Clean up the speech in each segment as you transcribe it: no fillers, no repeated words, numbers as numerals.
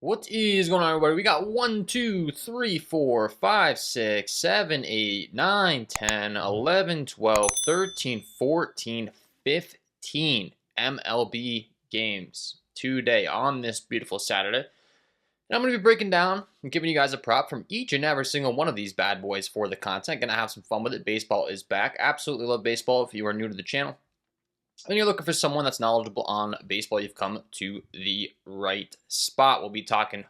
What is going on, everybody? We got 1, 2, 3, 4, 5, 6, 7, 8, 9, 10, 11, 12, 13, 14, 15 MLB games today on this beautiful Saturday. And I'm going to be breaking down and giving you guys a prop from each and every single one of these bad boys for the content. Going to have some fun with it. Baseball is back. Absolutely love baseball. If you are new to the channel and you're looking for someone that's knowledgeable on baseball, you've come to the right spot. We'll be talking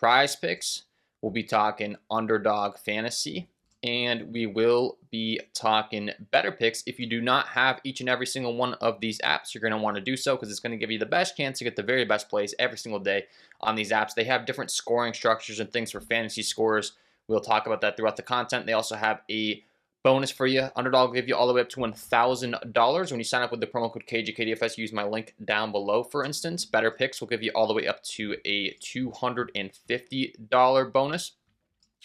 Prizepicks, we'll be talking Underdog Fantasy, and we will be talking Betr Picks. If you do not have each and every single one of these apps, you're going to want to do so because it's going to give you the best chance to get the very best plays every single day on these apps. They have different scoring structures and things for fantasy scorers. We'll talk about that throughout the content. They also have a bonus for you. Underdog will give you all the way up to $1,000 when you sign up with the promo code KJKDFS. Use my link down below, for instance. Betr Picks will give you all the way up to a $250 bonus.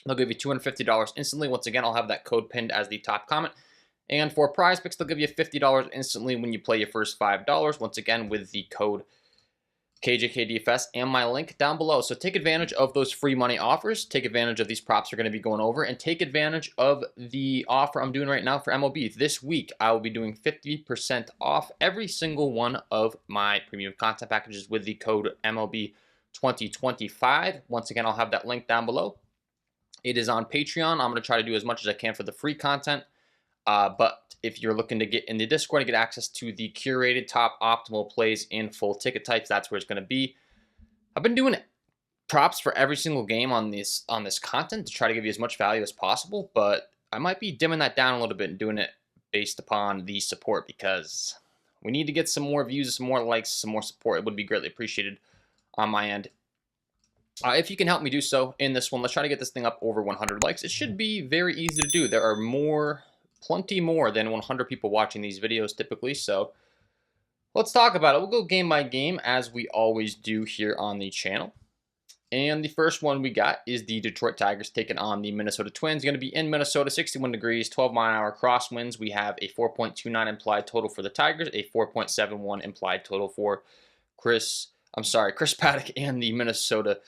They'll give you $250 instantly. Once again, I'll have that code pinned as the top comment. And for Prizepicks, they'll give you $50 instantly when you play your first $5. Once again, with the code KJKDFS and my link down below. So take advantage of those free money offers. Take advantage of these props we're going to be going over, and take advantage of the offer I'm doing right now for MLB. This week, I will be doing 50% off every single one of my premium content packages with the code MLB2025. Once again, I'll have that link down below. It is on Patreon. I'm going to try to do as much as I can for the free content. But if you're looking to get in the Discord and get access to the curated top optimal plays in full ticket types, that's where it's going to be. I've been doing props for every single game on this content to try to give you as much value as possible, but I might be dimming that down a little bit and doing it based upon the support, because we need to get some more views, some more likes, some more support. It would be greatly appreciated on my end. If you can help me do so in this one, let's try to get this thing up over 100 likes. It should be very easy to do. There are plenty more than 100 people watching these videos typically, so let's talk about it. We'll go game by game as we always do here on the channel. And the first one we got is the Detroit Tigers taking on the Minnesota Twins. Going to be in Minnesota, 61 degrees, 12-mile-an-hour crosswinds. We have a 4.29 implied total for the Tigers, a 4.71 implied total for Chris Paddock and the Minnesota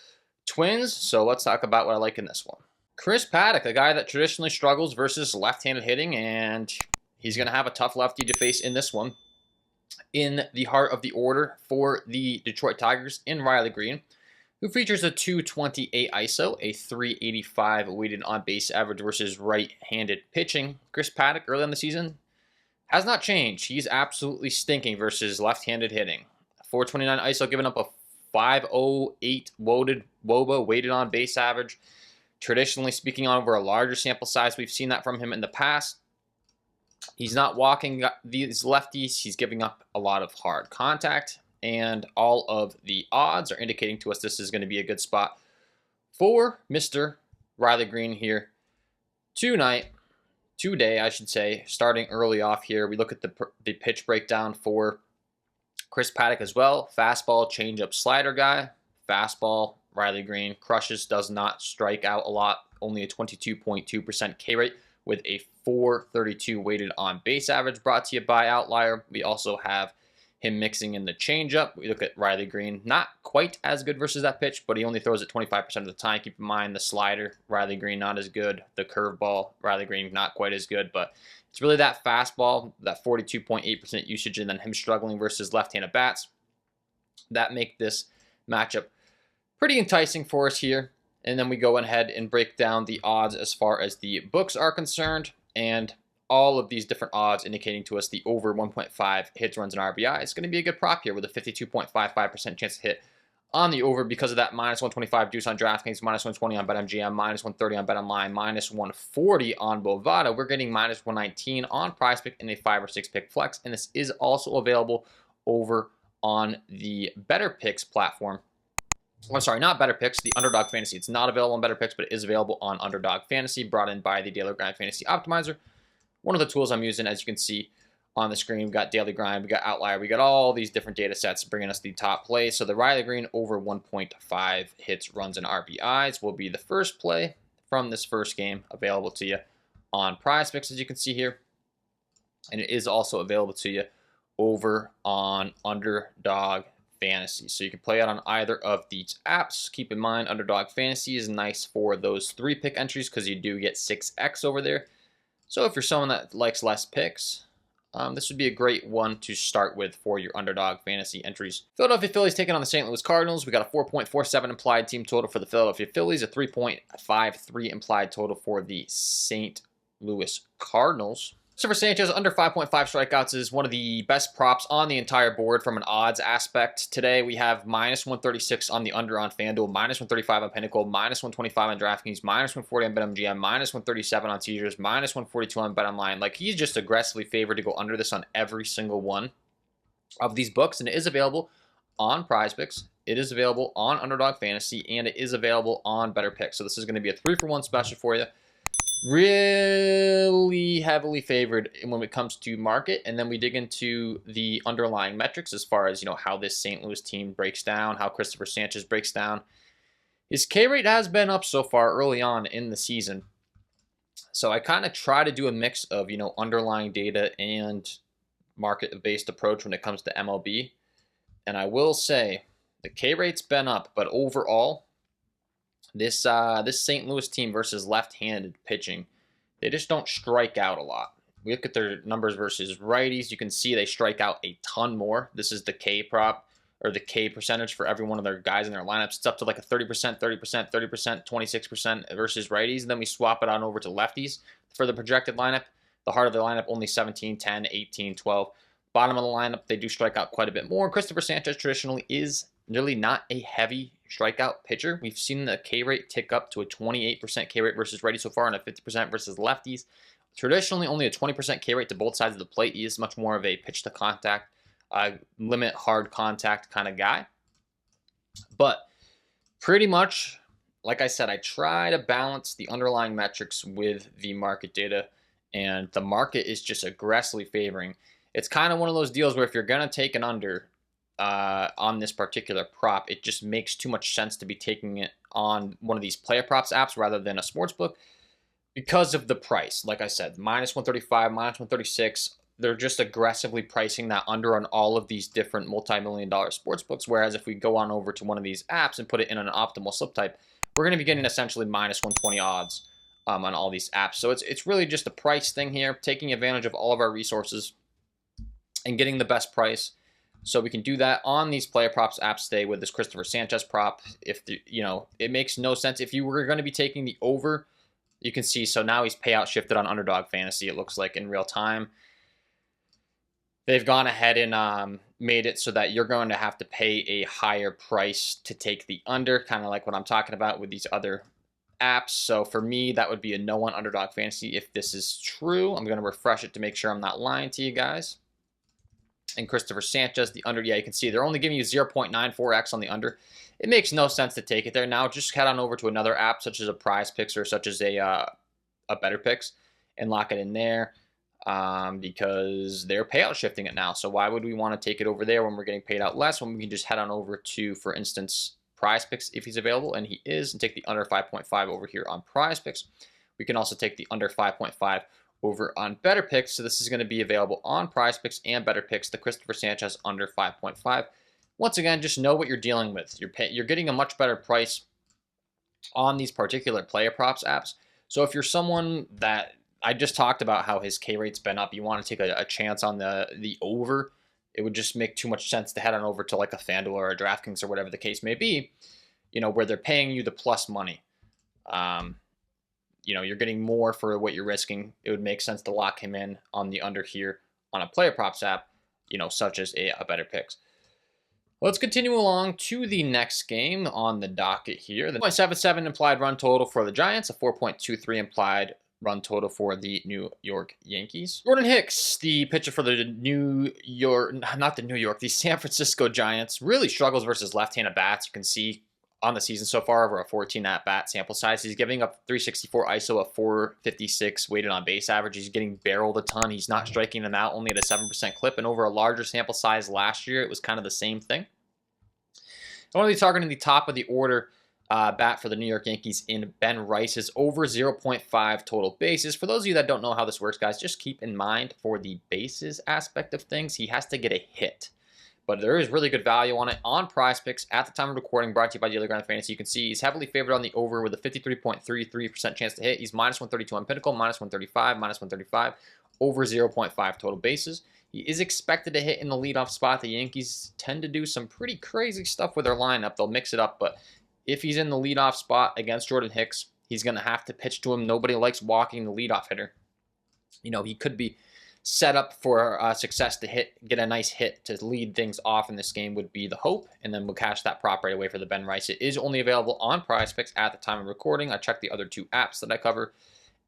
Twins. So let's talk about what I like in this one. Chris Paddock, a guy that traditionally struggles versus left-handed hitting, and he's going to have a tough lefty to face in this one. In the heart of the order for the Detroit Tigers in Riley Green, who features a 228 ISO, a 385 weighted on base average versus right-handed pitching. Chris Paddock early in the season has not changed. He's absolutely stinking versus left-handed hitting. 429 ISO, giving up a 508 WOBA weighted on base average. Traditionally speaking, over a larger sample size, we've seen that from him in the past. He's not walking these lefties. He's giving up a lot of hard contact, and all of the odds are indicating to us this is going to be a good spot for Mr. Riley Green here today, I should say. Starting early off here, we look at the pitch breakdown for Chris Paddock as well. Fastball, changeup, slider guy. Fastball, Riley Green crushes, does not strike out a lot, only a 22.2% K rate with a 432 weighted on base average, brought to you by Outlier. We also have him mixing in the changeup. We look at Riley Green, not quite as good versus that pitch, but he only throws it 25% of the time. Keep in mind the slider, Riley Green not as good. The curveball, Riley Green not quite as good, but it's really that fastball, that 42.8% usage, and then him struggling versus left-handed bats that make this matchup pretty enticing for us here. And then we go ahead and break down the odds as far as the books are concerned, and all of these different odds indicating to us the over 1.5 hits, runs, and RBI. It's going to be a good prop here with a 52.55% chance to hit on the over because of that -125 juice on DraftKings, -120 on BetMGM, -130 on BetOnline, -140 on Bovada. We're getting -119 on Prizepicks in a 5 or 6 pick flex, and this is also available over on the Betr Picks platform. I'm sorry, not Betr Picks, the Underdog Fantasy. It's not available on Betr Picks, but it is available on Underdog Fantasy, brought in by the Daily Grind Fantasy Optimizer. One of the tools I'm using, as you can see on the screen, we've got Daily Grind, we got Outlier, we got all these different data sets bringing us the top plays. So the Riley Green over 1.5 hits, runs, and RBIs will be the first play from this first game available to you on Prizepicks, as you can see here. And it is also available to you over on Underdog Fantasy. So you can play it on either of these apps. Keep in mind, Underdog Fantasy is nice for those 3-pick entries because you do get 6x over there. So if you're someone that likes less picks, this would be a great one to start with for your Underdog Fantasy entries. Philadelphia Phillies taking on the St. Louis Cardinals. We got a 4.47 implied team total for the Philadelphia Phillies, a 3.53 implied total for the St. Louis Cardinals. Christopher Sanchez, under 5.5 strikeouts, is one of the best props on the entire board from an odds aspect. Today, we have -136 on the under on FanDuel, -135 on Pinnacle, -125 on DraftKings, -140 on BetMGM, -137 on Caesars, -142 on BetOnline. Like, he's just aggressively favored to go under this on every single one of these books, and it is available on Prizepicks. It is available on Underdog Fantasy, and it is available on Betr. So this is going to be a 3-for-1 special for you. Really heavily favored when it comes to market, and then we dig into the underlying metrics as far as, you know, how this St. Louis team breaks down, how Christopher Sanchez breaks down. His K rate has been up so far early on in the season, so I kind of try to do a mix of, you know, underlying data and market-based approach when it comes to MLB. And I will say the K rate's been up, but overall, this St. Louis team versus left-handed pitching, they just don't strike out a lot. We look at their numbers versus righties. You can see they strike out a ton more. This is the K prop, or the K percentage for every one of their guys in their lineups. It's up to like a 30%, 30%, 30%, 26% versus righties. And then we swap it on over to lefties for the projected lineup. The heart of the lineup, only 17, 10, 18, 12. Bottom of the lineup, they do strike out quite a bit more. Christopher Sanchez traditionally is really not a heavy strikeout pitcher. We've seen the K rate tick up to a 28% K rate versus righties so far, and a 50% versus lefties. Traditionally, only a 20% K rate to both sides of the plate. He is much more of a pitch to contact, limit hard contact kind of guy. But pretty much, like I said, I try to balance the underlying metrics with the market data, and the market is just aggressively favoring. It's kind of one of those deals where if you're going to take an under on this particular prop, it just makes too much sense to be taking it on one of these player props apps rather than a sports book because of the price. Like I said, -135, -136, they're just aggressively pricing that under on all of these different multi-million-dollar sports books. Whereas if we go on over to one of these apps and put it in an optimal slip type, we're going to be getting essentially -120 odds on all these apps. So it's really just a price thing here, taking advantage of all of our resources and getting the best price. So we can do that on these player props apps today with this Christopher Sanchez prop. If you know, it makes no sense if you were going to be taking the over. You can see, so now he's payout shifted on Underdog Fantasy, it looks like, in real time. They've gone ahead and made it so that you're going to have to pay a higher price to take the under, kind of like what I'm talking about with these other apps. So for me, that would be a no on Underdog Fantasy if this is true. I'm going to refresh it to make sure I'm not lying to you guys. And Christopher Sanchez, the under, yeah, you can see they're only giving you 0.94x on the under. It makes no sense to take it there. Now just head on over to another app such as a Prizepicks or such as a Betr and lock it in there because they're payout shifting it now. So why would we want to take it over there when we're getting paid out less when we can just head on over to, for instance, Prizepicks if he's available, and he is, and take the under 5.5 over here on Prizepicks. We can also take the under 5.5 over on Betr. So this is going to be available on Prizepicks and Betr. The Christopher Sanchez under 5.5. Once again, just know what you're dealing with. You're getting a much better price on these particular player props apps. So if you're someone that, I just talked about how his K rate's been up, you want to take a chance on the over, it would just make too much sense to head on over to like a FanDuel or a DraftKings or whatever the case may be, you know, where they're paying you the plus money. You know, you're getting more for what you're risking. It would make sense to lock him in on the under here on a player props app, you know, such as a Betr. Let's continue along to the next game on the docket here. The 0.77 implied run total for the Giants, a 4.23 implied run total for the New York Yankees. Jordan Hicks, the pitcher for the the San Francisco Giants, really struggles versus left-handed bats. You can see on the season so far over a 14 at-bat sample size. He's giving up 364 ISO, a 456 weighted on base average. He's getting barreled a ton. He's not striking them out, only at a 7% clip. And over a larger sample size last year, it was kind of the same thing. I want to be targeting the top of the order bat for the New York Yankees in Ben Rice's over 0.5 total bases. For those of you that don't know how this works, guys, just keep in mind for the bases aspect of things, he has to get a hit but there is really good value on it on Prizepicks at the time of recording, brought to you by Daily Grind Fantasy. You can see he's heavily favored on the over with a 53.33% chance to hit. He's minus 132 on Pinnacle, minus 135, minus 135, over 0.5 total bases. He is expected to hit in the leadoff spot. The Yankees tend to do some pretty crazy stuff with their lineup. They'll mix it up, but if he's in the leadoff spot against Jordan Hicks, he's going to have to pitch to him. Nobody likes walking the leadoff hitter. You know, he could be set up for success to get a nice hit to lead things off in this game would be the hope, and then we'll cash that prop right away for the Ben Rice. It is only available on Prizepicks at the time of recording. I checked the other two apps that I cover,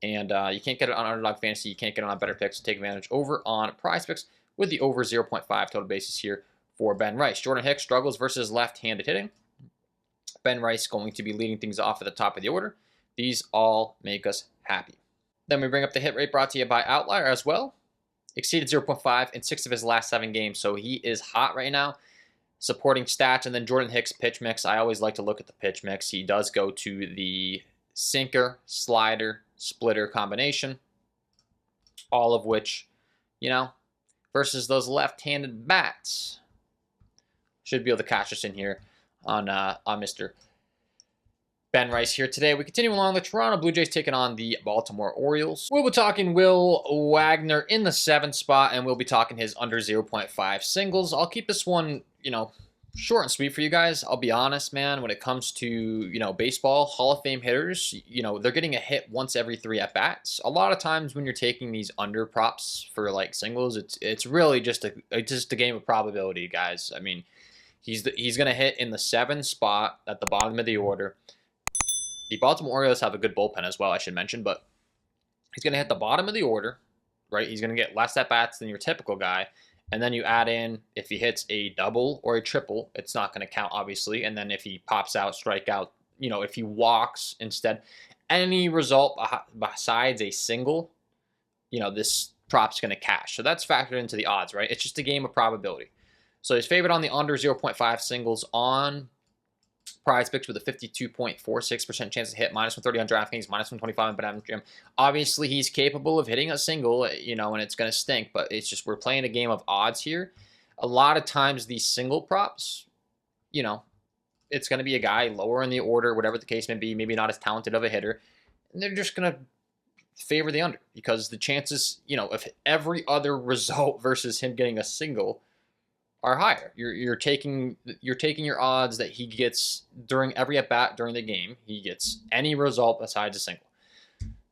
and you can't get it on Underdog Fantasy. You can't get it on Betr. So take advantage over on Prizepicks with the over 0.5 total bases here for Ben Rice. Jordan Hicks struggles versus left-handed hitting. Ben Rice going to be leading things off at the top of the order. These all make us happy. Then we bring up the hit rate brought to you by Outlier as well. Exceeded 0.5 in 6 of his last 7 games, so he is hot right now. Supporting stats, and then Jordan Hicks pitch mix. I always like to look at the pitch mix. He does go to the sinker, slider, splitter combination, all of which, you know, versus those left-handed bats. Should be able to cash us in here on Mr. Ben Rice here today. We continue along. The Toronto Blue Jays taking on the Baltimore Orioles. We'll be talking Will Wagner in the 7th spot, and we'll be talking his under 0.5 singles. I'll keep this one, you know, short and sweet for you guys. I'll be honest, man, when it comes to, you know, baseball, Hall of Fame hitters, you know, they're getting a hit once every 3 at-bats. A lot of times when you're taking these under props for, like, singles, it's really just a game of probability, guys. I mean, he's going to hit in the 7th spot at the bottom of the order. The Baltimore Orioles have a good bullpen as well, I should mention, but he's going to hit the bottom of the order, right? He's going to get less at-bats than your typical guy, and then you add in, if he hits a double or a triple, it's not going to count, obviously, and then if he pops out, strike out, you know, if he walks instead, any result besides a single, you know, this prop's going to cash. So that's factored into the odds, right? It's just a game of probability. So he's favored on the under 0.5 singles on Prizepicks with a 52.46% chance to hit, minus 130 on DraftKings, minus 125 on BetMGM. Obviously, he's capable of hitting a single, you know, and it's going to stink, but it's just we're playing a game of odds here. A lot of times these single props, you know, it's going to be a guy lower in the order, whatever the case may be, maybe not as talented of a hitter, and they're just going to favor the under because the chances, you know, of every other result versus him getting a single are higher. You're taking your odds that he gets during every at bat during the game. He gets any result besides a single.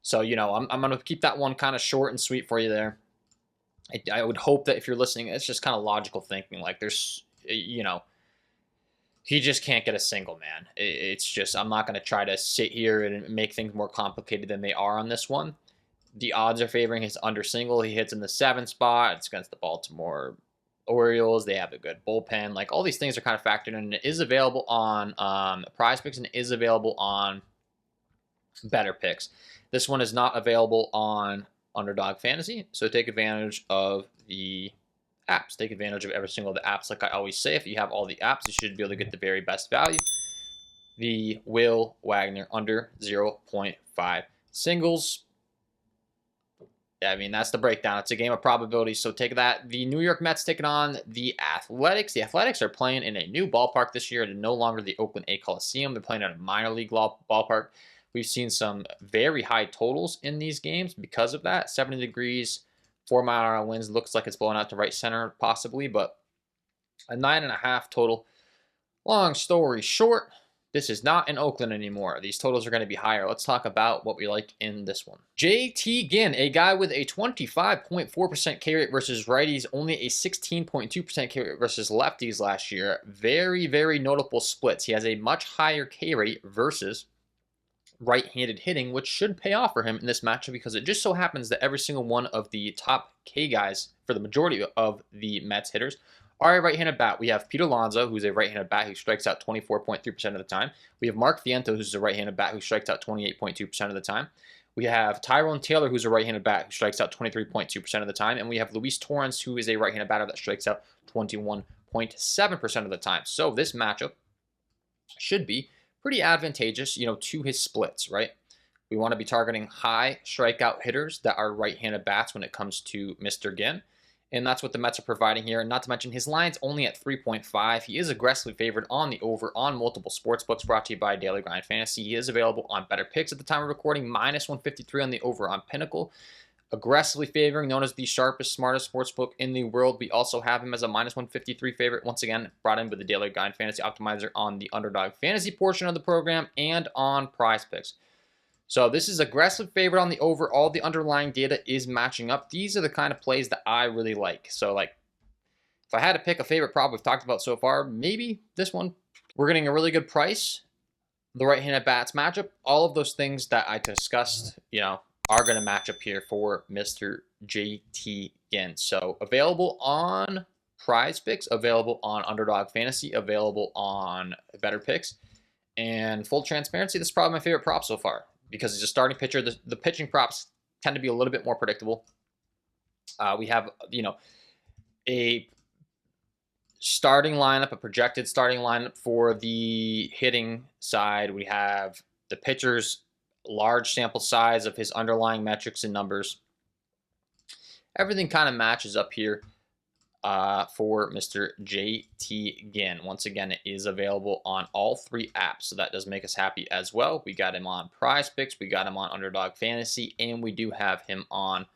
So, you know, I'm going to keep that one kind of short and sweet for you there. I would hope that if you're listening, it's just kind of logical thinking. Like there's, you know, he just can't get a single, man. It's just, I'm not going to try to sit here and make things more complicated than they are on this one. The odds are favoring his under single. He hits in the 7th spot. It's against the Baltimore Orioles. They have a good bullpen. Like all these things are kind of factored in. It is available on Prizepicks and it is available on Betr. This one is not available on Underdog Fantasy, so take advantage of the apps. Take advantage of every single of the apps. Like I always say, if you have all the apps, you should be able to get the very best value. The Will Wagner under 0.5 singles. I mean, that's the breakdown. It's a game of probability, so take that. The New York Mets taking on the Athletics. The Athletics are playing in a new ballpark this year. It's no longer the Oakland A Coliseum. They're playing at a minor league ballpark. We've seen some very high totals in these games because of that. 70 degrees, 4-mile-an-hour winds. Looks like it's blowing out to right center possibly, but a 9.5 total. Long story short, this is not in Oakland anymore. These totals are going to be higher. Let's talk about what we like in this one. JT Ginn, a guy with a 25.4% K rate versus righties, only a 16.2% K rate versus lefties last year. Very, very notable splits. He has a much higher K rate versus right-handed hitting, which should pay off for him in this matchup because it just so happens that every single one of the top K guys for the majority of the Mets hitters are a right-handed bat. We have Pete Alonso, who's a right-handed bat who strikes out 24.3% of the time. We have Mark Vientos, who's a right-handed bat who strikes out 28.2% of the time. We have Tyrone Taylor, who's a right-handed bat who strikes out 23.2% of the time. And we have Luis Torrens, who is a right-handed batter that strikes out 21.7% of the time. So this matchup should be pretty advantageous, you know, to his splits, right? We want to be targeting high strikeout hitters that are right-handed bats when it comes to Mr. Ginn. and that's what the Mets are providing here. And not to mention, his line's only at 3.5. He is aggressively favored on the over on multiple sports books, brought to you by Daily Grind Fantasy. He is available on Betr Picks at the time of recording, minus 153 on the over on Pinnacle. Aggressively favoring, known as the sharpest, smartest sportsbook in the world. We also have him as a minus 153 favorite. Once again, brought in with the Daily Grind Fantasy Optimizer on the Underdog Fantasy portion of the program and on Prizepicks. So this is aggressive favorite on the over. All the underlying data is matching up. These are the kind of plays that I really like. So like, if I had to pick a favorite prop we've talked about so far, maybe this one. We're getting a really good price. The right-handed bats matchup. All of those things that I discussed, are going to match up here for Mr. JT Ginn. So available on Prizepicks, available on Underdog Fantasy, available on Betr Picks. And full transparency, this is probably my favorite prop so far because it's a starting pitcher. The pitching props tend to be a little bit more predictable. We have, a starting lineup, a projected starting lineup for the hitting side. We have the pitchers, large sample size of his underlying metrics and numbers. Everything kind of matches up here for Mr. JT Ginn. Once again, it is available on all 3 apps, so that does make us happy as well. We got him on Prizepicks, we got him on Underdog Fantasy, and we do have him on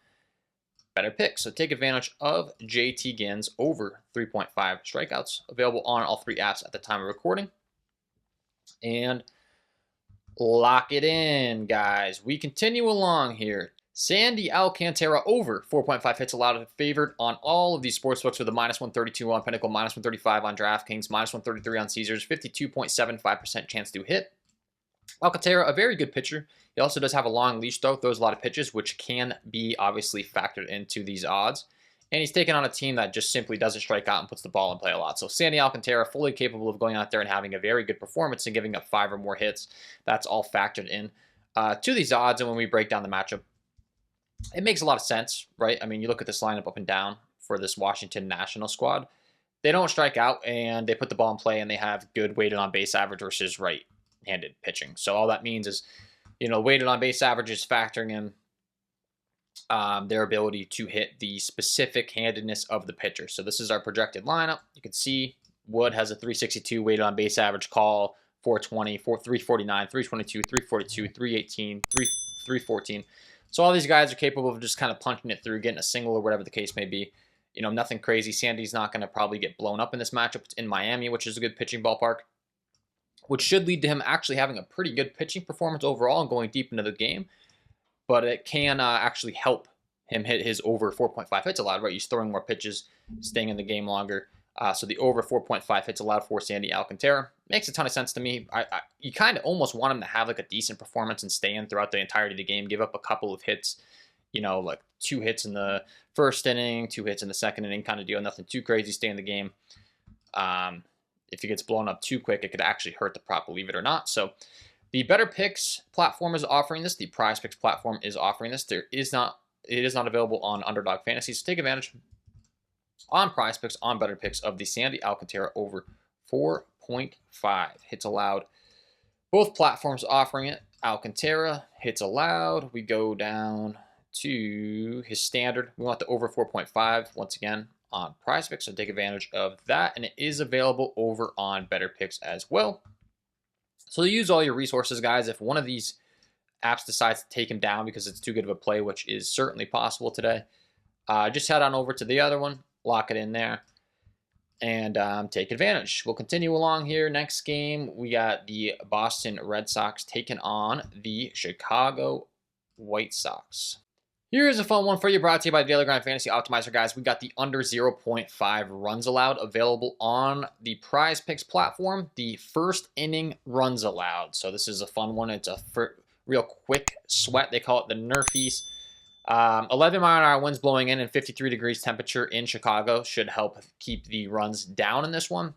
Betr Picks. So take advantage of JT Ginn's over 3.5 strikeouts. Available on all 3 apps at the time of recording. And lock it in, guys. We continue along here. Sandy Alcantara over 4.5 hits allowed, favored on all of these sportsbooks with a minus 132 on Pinnacle, minus 135 on DraftKings, minus 133 on Caesars, 52.75% chance to hit. Alcantara, a very good pitcher. He also does have a long leash, though, throws a lot of pitches, which can be obviously factored into these odds. And he's taken on a team that just simply doesn't strike out and puts the ball in play a lot. So Sandy Alcantara, fully capable of going out there and having a very good performance and giving up 5 or more hits. That's all factored in to these odds. And when we break down the matchup, it makes a lot of sense, right? I mean, you look at this lineup up and down for this Washington National squad. They don't strike out, and they put the ball in play, and they have good weighted on base average versus right-handed pitching. So all that means is, weighted on base average is factoring in their ability to hit the specific handedness of the pitcher. So this is our projected lineup. You can see Wood has a 362 weighted on base average, call 420, 349, 322, 342, 318, 314. So all these guys are capable of just kind of punching it through, getting a single or whatever the case may be. Nothing crazy. Sandy's not going to probably get blown up in this matchup. It's in Miami, which is a good pitching ballpark, which should lead to him actually having a pretty good pitching performance overall and going deep into the game. But it can actually help him hit his over 4.5 hits allowed, right? He's throwing more pitches, staying in the game longer. So the over 4.5 hits allowed for Sandy Alcantara makes a ton of sense to me. You kind of almost want him to have like a decent performance and stay in throughout the entirety of the game, give up a couple of hits, like 2 hits in the first inning, 2 hits in the second inning kind of deal. Nothing too crazy, stay in the game. If he gets blown up too quick, it could actually hurt the prop, believe it or not. So the Betr Picks platform is offering this. The Prizepicks platform is offering this. It is not available on Underdog Fantasy, so take advantage on Prizepicks, on Betr Picks of the Sandy Alcantara over 4.5 hits allowed. Both platforms offering it. Alcantara hits allowed. We go down to his standard. We want the over 4.5 once again on Prizepicks, so take advantage of that. And it is available over on Betr Picks as well. So use all your resources, guys. If one of these apps decides to take him down because it's too good of a play, which is certainly possible today, just head on over to the other one, lock it in there, and take advantage. We'll continue along here. Next game, we got the Boston Red Sox taking on the Chicago White Sox. Here's a fun one for you, brought to you by Daily Grind Fantasy Optimizer, guys. We got the under 0.5 runs allowed available on the Prizepicks platform. The first inning runs allowed. So this is a fun one. It's a real quick sweat. They call it the Nerfies. 11-mile-an-hour winds blowing in and 53 degrees temperature in Chicago should help keep the runs down in this one.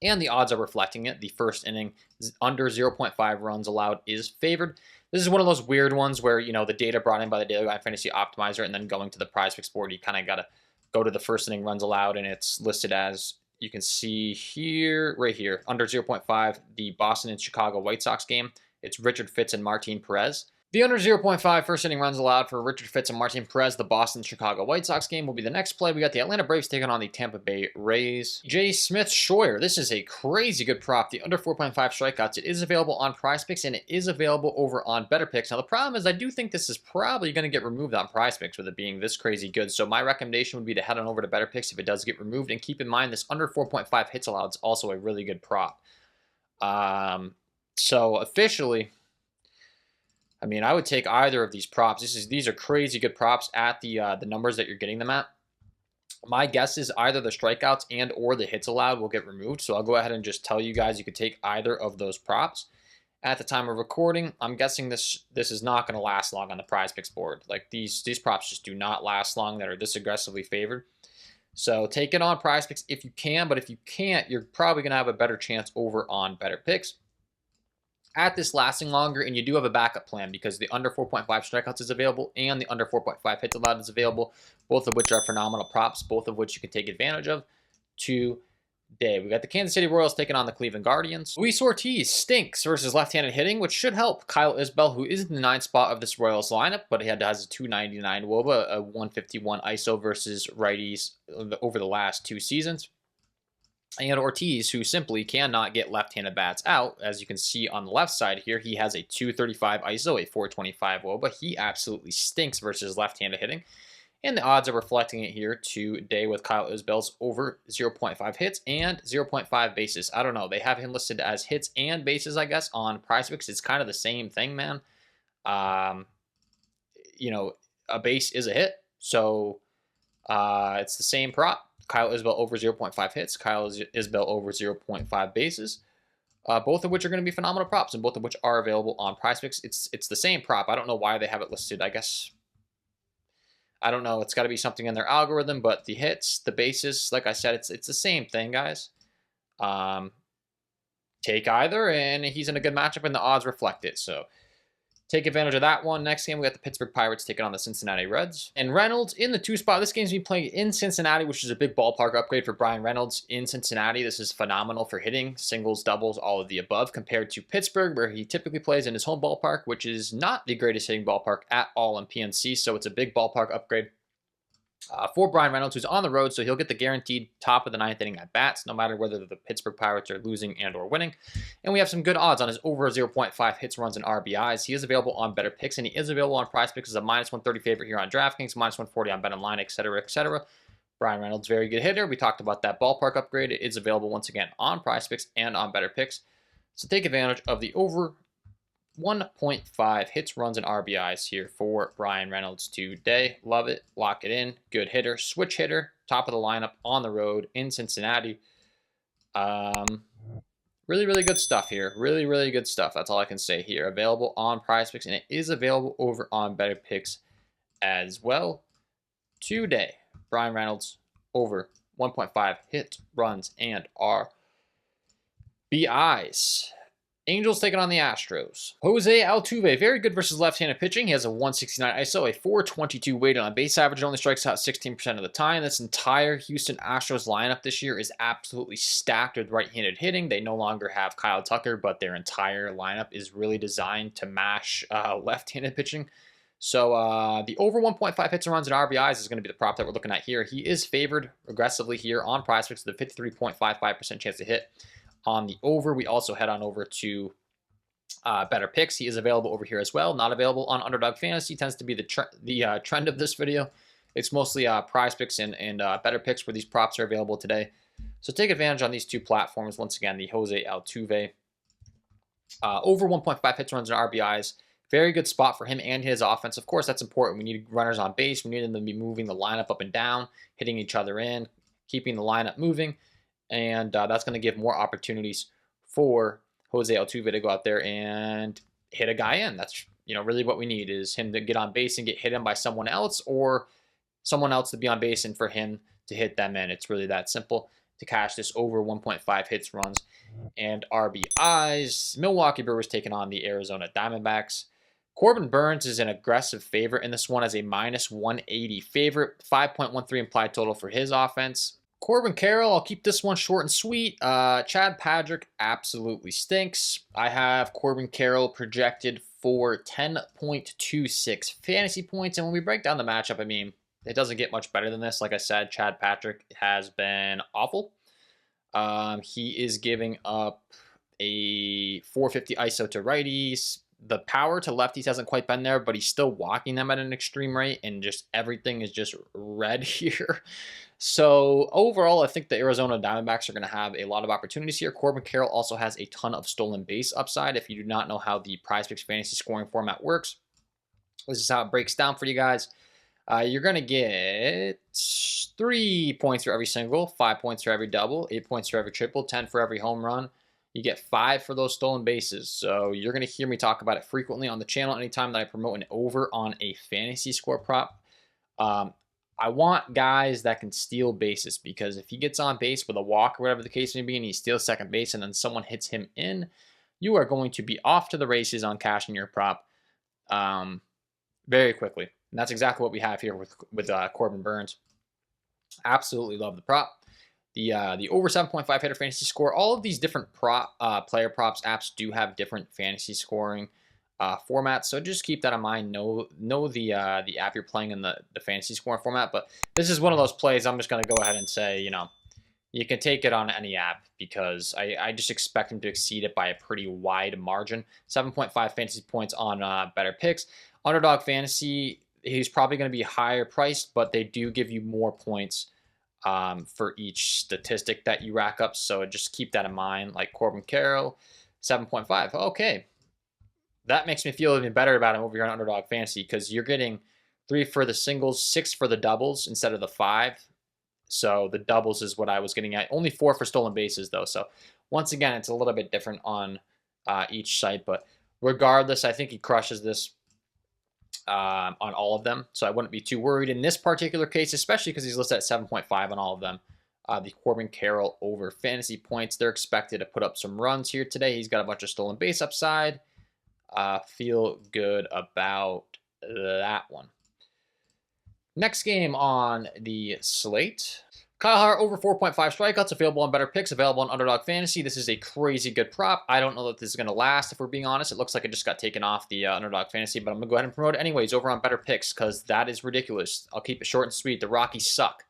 And the odds are reflecting it. The first inning under 0.5 runs allowed is favored. This is one of those weird ones where, the data brought in by the Daily Grind Fantasy Optimizer and then going to the Prizepicks board, you kind of got to go to the first inning runs allowed, and it's listed as, you can see here, right here, under 0.5, the Boston and Chicago White Sox game. It's Richard Fitz and Martin Perez. The under 0.5 first inning runs allowed for Richard Fitz and Martin Perez. The Boston-Chicago White Sox game will be the next play. We got the Atlanta Braves taking on the Tampa Bay Rays. J. Smith-Scheuer. This is a crazy good prop. The under 4.5 strikeouts. It is available on Prizepicks, and it is available over on Betr. Now, the problem is I do think this is probably going to get removed on Prizepicks with it being this crazy good. So my recommendation would be to head on over to Betr if it does get removed. And keep in mind, this under 4.5 hits allowed is also a really good prop. So officially, I mean, I would take either of these props. These are crazy good props at the numbers that you're getting them at. My guess is either the strikeouts and or the hits allowed will get removed. So I'll go ahead and just tell you guys you could take either of those props. At the time of recording, I'm guessing this is not going to last long on the Prizepicks board. Like these props just do not last long that are this aggressively favored. So take it on Prizepicks if you can, but if you can't, you're probably going to have a better chance over on Betr. At this lasting longer, and you do have a backup plan because the under 4.5 strikeouts is available and the under 4.5 hits allowed is available, both of which are phenomenal props, both of which you can take advantage of today. We got the Kansas City Royals taking on the Cleveland Guardians. Luis Ortiz stinks versus left-handed hitting, which should help Kyle Isbell, who is in the 9th spot of this Royals lineup, but he has a 299 WOBA, a 151 ISO versus righties over the last 2 seasons. And Ortiz, who simply cannot get left-handed bats out, as you can see on the left side here, he has a 235 ISO, a 425 WOBA. He absolutely stinks versus left-handed hitting. And the odds are reflecting it here today with Kyle Isbell's over 0.5 hits and 0.5 bases. I don't know. They have him listed as hits and bases, I guess, on Prizepicks. It's kind of the same thing, man. You know, a base is a hit. So it's the same prop. Kyle Isbell over 0.5 hits, Kyle Isbell over 0.5 bases, both of which are going to be phenomenal props, and both of which are available on Prizepicks. It's the same prop. I don't know why they have it listed. I guess, I don't know. It's got to be something in their algorithm, but the hits, the bases, like I said, it's the same thing, guys. Take either, and he's in a good matchup, and the odds reflect it. So take advantage of that one. Next game, we got the Pittsburgh Pirates taking on the Cincinnati Reds. And Reynolds in the 2 spot. This game's being played in Cincinnati, which is a big ballpark upgrade for Brian Reynolds in Cincinnati. This is phenomenal for hitting, singles, doubles, all of the above, compared to Pittsburgh, where he typically plays in his home ballpark, which is not the greatest hitting ballpark at all in PNC. So it's a big ballpark upgrade for Brian Reynolds, who's on the road, so he'll get the guaranteed top of the 9th inning at bats, no matter whether the Pittsburgh Pirates are losing and or winning. And we have some good odds on his over 0.5 hits, runs, and RBIs. He is available on Betr, and he is available on Prizepicks as a -130 favorite here on DraftKings, -140 on BetOnline, etc., etc. Brian Reynolds, very good hitter. We talked about that ballpark upgrade. It is available once again on Prizepicks and on Betr. So take advantage of the over 1.5 hits, runs, and RBIs here for Brian Reynolds today. Love it. Lock it in. Good hitter. Switch hitter. Top of the lineup on the road in Cincinnati. Really, really good stuff here. Really, really good stuff. That's all I can say here. Available on Prizepicks, and it is available over on Betr as well today. Brian Reynolds over 1.5 hits, runs, and RBIs. Angels taking on the Astros. Jose Altuve, very good versus left-handed pitching. He has a 169 ISO, a 422 weighted on base average, only strikes out 16% of the time. This entire Houston Astros lineup this year is absolutely stacked with right-handed hitting. They no longer have Kyle Tucker, but their entire lineup is really designed to mash left-handed pitching. So the over 1.5 hits and runs and RBIs is going to be the prop that we're looking at here. He is favored aggressively here on Prizepicks with a 53.55% chance to hit. On the over, we also head on over to Betr. He is available over here as well. Not available on Underdog Fantasy. Tends to be the trend of this video. It's mostly Prizepicks and Betr where these props are available today. So take advantage on these 2 platforms. Once again, the Jose Altuve over 1.5 hits, runs, and RBIs. Very good spot for him and his offense. Of course, that's important. We need runners on base. We need them to be moving the lineup up and down, hitting each other in, keeping the lineup moving. And that's going to give more opportunities for Jose Altuve to go out there and hit a guy in. That's really what we need, is him to get on base and get hit in by someone else, or someone else to be on base and for him to hit them in. It's really that simple to cash this over 1.5 hits, runs, and RBIs. Milwaukee Brewers taking on the Arizona Diamondbacks. Corbin Burnes is an aggressive favorite in this one as a -180 favorite. 5.13 implied total for his offense. Corbin Carroll, I'll keep this one short and sweet. Chad Padrick absolutely stinks. I have Corbin Carroll projected for 10.26 fantasy points. And when we break down the matchup, I mean, it doesn't get much better than this. Like I said, Chad Patrick has been awful. He is giving up a 450 ISO to righties. The power to lefties hasn't quite been there, but he's still walking them at an extreme rate, and just everything is just red here. So overall, I think the Arizona Diamondbacks are going to have a lot of opportunities here. Corbin Carroll also has a ton of stolen base upside. If you do not know how the Prizepicks fantasy scoring format works, this is how it breaks down for you guys. You're going to get 3 points for every single, 5 points for every double, 8 points for every triple, 10 for every home run. You get 5 for those stolen bases. So you're going to hear me talk about it frequently on the channel anytime that I promote an over on a fantasy score prop. I want guys that can steal bases, because if he gets on base with a walk or whatever the case may be and he steals second base and then someone hits him in, you are going to be off to the races on cashing your prop very quickly. And that's exactly what we have here with Corbin Burnes. Absolutely love the prop. The over 7.5 hitter fantasy score. All of these different player props apps do have different fantasy scoring formats, so just keep that in mind. Know the app you're playing in the fantasy scoring format. But this is one of those plays I'm just going to go ahead and say, you know, you can take it on any app, because I just expect him to exceed it by a pretty wide margin. 7.5 fantasy points on Betr. Underdog Fantasy, he's probably going to be higher priced, but they do give you more points for each statistic that you rack up. So just keep that in mind. Like Corbin Carroll, 7.5. Okay. That makes me feel even better about him over here on Underdog Fantasy, because you're getting 3 for the singles, 6 for the doubles instead of the 5. So the doubles is what I was getting at. Only 4 for stolen bases, though. So once again, it's a little bit different on each site. But regardless, I think he crushes this on all of them. So I wouldn't be too worried in this particular case, especially because he's listed at 7.5 on all of them. The Corbin Carroll over fantasy points, they're expected to put up some runs here today. He's got a bunch of stolen base upside. Feel good about that one. Next game on the slate. Kyle Hart over 4.5 strikeouts, available on Betr, available on Underdog Fantasy. This is a crazy good prop. I don't know that this is going to last, if we're being honest. It looks like it just got taken off the Underdog Fantasy, but I'm going to go ahead and promote it anyways over on Betr, because that is ridiculous. I'll keep it short and sweet. The Rockies suck.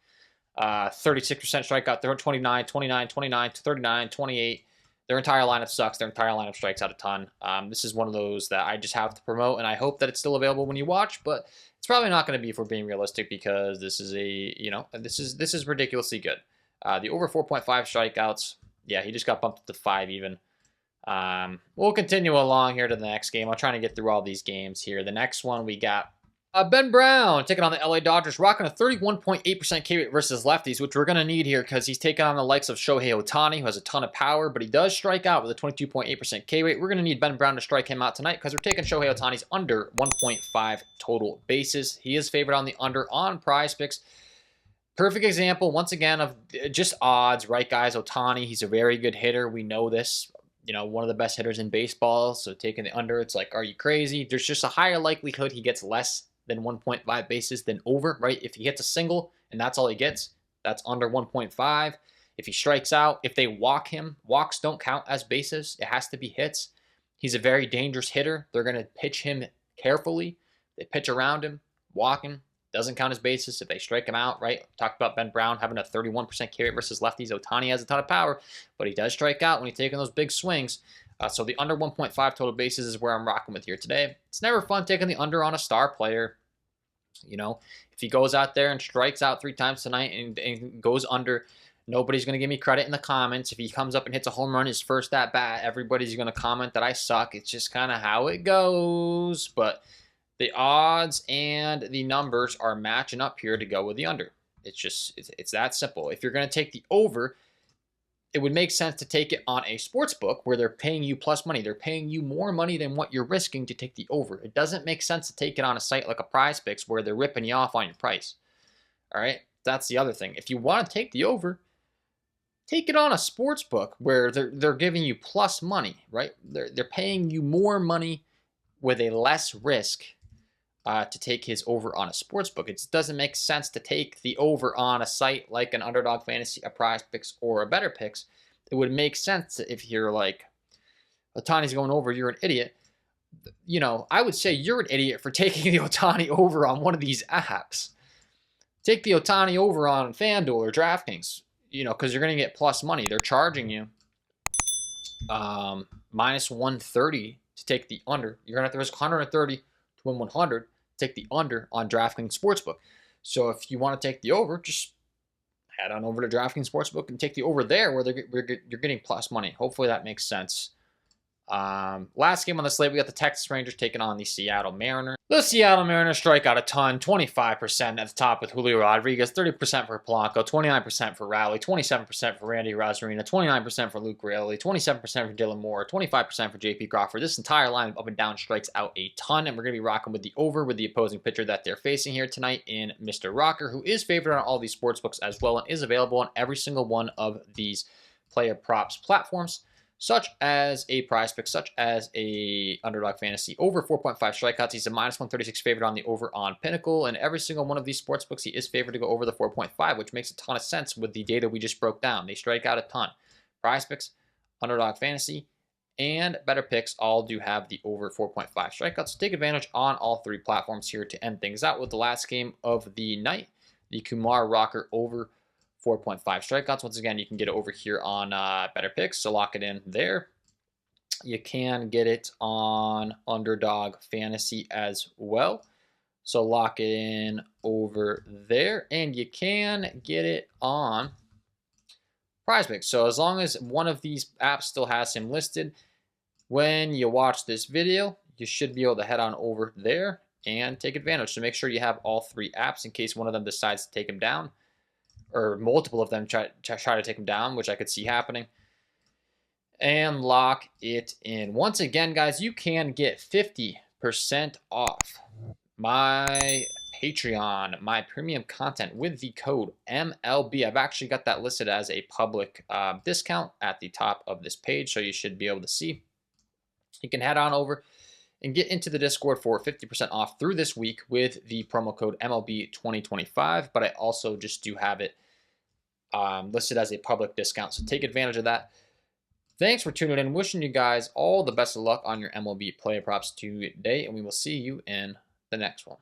36% strikeout. They're 29, 29, 29, 39, 28. Their entire lineup sucks. Their entire lineup strikes out a ton. This is one of those that I just have to promote, and I hope that it's still available when you watch, but it's probably not going to be, if we're being realistic, because this is this is ridiculously good. The over 4.5 strikeouts, yeah, he just got bumped up to 5 even. We'll continue along here to the next game. I'm trying to get through all these games here. The next one we got Ben Brown taking on the LA Dodgers, rocking a 31.8% K rate versus lefties, which we're going to need here because he's taking on the likes of Shohei Ohtani, who has a ton of power, but he does strike out with a 22.8% K rate. We're going to need Ben Brown to strike him out tonight, because we're taking Shohei Ohtani's under 1.5 total bases. He is favored on the under on Prizepicks. Perfect example, once again, of just odds, right, guys? Ohtani, he's a very good hitter. We know this. You know, one of the best hitters in baseball. So taking the under, it's like, are you crazy? There's just a higher likelihood he gets less than 1.5 bases than over, right? If he hits a single and that's all he gets, that's under 1.5. If he strikes out, if they walk him, walks don't count as bases. It has to be hits. He's a very dangerous hitter. They're going to pitch him carefully. They pitch around him, walk him, doesn't count as bases. If they strike him out, right? Talked about Ben Brown having a 31% K rate versus lefties. Ohtani has a ton of power, but he does strike out when he's taking those big swings. So the under 1.5 total bases is where I'm rocking with here today. It's never fun taking the under on a star player. You know, if he goes out there and strikes out 3 times tonight and goes under, nobody's going to give me credit in the comments. If he comes up and hits a home run his first at bat, everybody's going to comment that I suck. It's just kind of how it goes. But the odds and the numbers are matching up here to go with the under. It's that simple. If you're going to take the over, it would make sense to take it on a sports book where they're paying you plus money. They're paying you more money than what you're risking to take the over. It doesn't make sense to take it on a site like a Prizepicks where they're ripping you off on your price. All right, that's the other thing. If you want to take the over, take it on a sports book where they're giving you plus money, right? They're paying you more money with a less risk to take his over on a sports book. It doesn't make sense to take the over on a site like an Underdog Fantasy, a Prizepicks, or a Betr Picks. It would make sense if you're like, Ohtani's going over, you're an idiot. you know, I would say you're an idiot for taking the Otani over on one of these apps. Take the Otani over on FanDuel or DraftKings, you know, because you're going to get plus money. They're charging you minus 130 to take the under. You're going to have to risk 130 to win 100. Take the under on DraftKings Sportsbook. So if you want to take the over, just head on over to DraftKings Sportsbook and take the over there where you're getting plus money. Hopefully that makes sense. Last game on the slate, we got the Texas Rangers taking on the Seattle Mariners. The Seattle Mariners strike out a ton, 25% at the top with Julio Rodriguez, 30% for Polanco, 29% for Rowley, 27% for Randy Rosarina, 29% for Luke Raley, 27% for Dylan Moore, 25% for JP Crawford. This entire line up and down strikes out a ton, and we're going to be rocking with the over with the opposing pitcher that they're facing here tonight in Mr. Rocker, who is favored on all these sports books as well and is available on every single one of these player props platforms, such as a Prizepicks, such as a Underdog Fantasy. Over 4.5 strikeouts. He's a minus 136 favorite on the over on Pinnacle. And every single one of these sports books, he is favored to go over the 4.5, which makes a ton of sense with the data we just broke down. They strike out a ton. Prizepicks, Underdog Fantasy, and Betr all do have the over 4.5 strikeouts. So take advantage on all three platforms here to end things out with the last game of the night. The Kumar Rocker over 4.5 strikeouts. Once again, you can get it over here on Betr, so lock it in there. You can get it on Underdog Fantasy as well, so lock it in over there. And you can get it on Prizepicks. So as long as one of these apps still has him listed, when you watch this video, you should be able to head on over there and take advantage. So make sure you have all three apps in case one of them decides to take him down, or multiple of them try to take him down, which I could see happening. And lock it in. Once again, guys, you can get 50% off my Patreon, my premium content with the code MLB. I've actually got that listed as a public discount at the top of this page, so you should be able to see. You can head on over and get into the Discord for 50% off through this week with the promo code MLB2025. But I also just do have it listed as a public discount, so take advantage of that. Thanks for tuning in. Wishing you guys all the best of luck on your MLB player props today, and we will see you in the next one.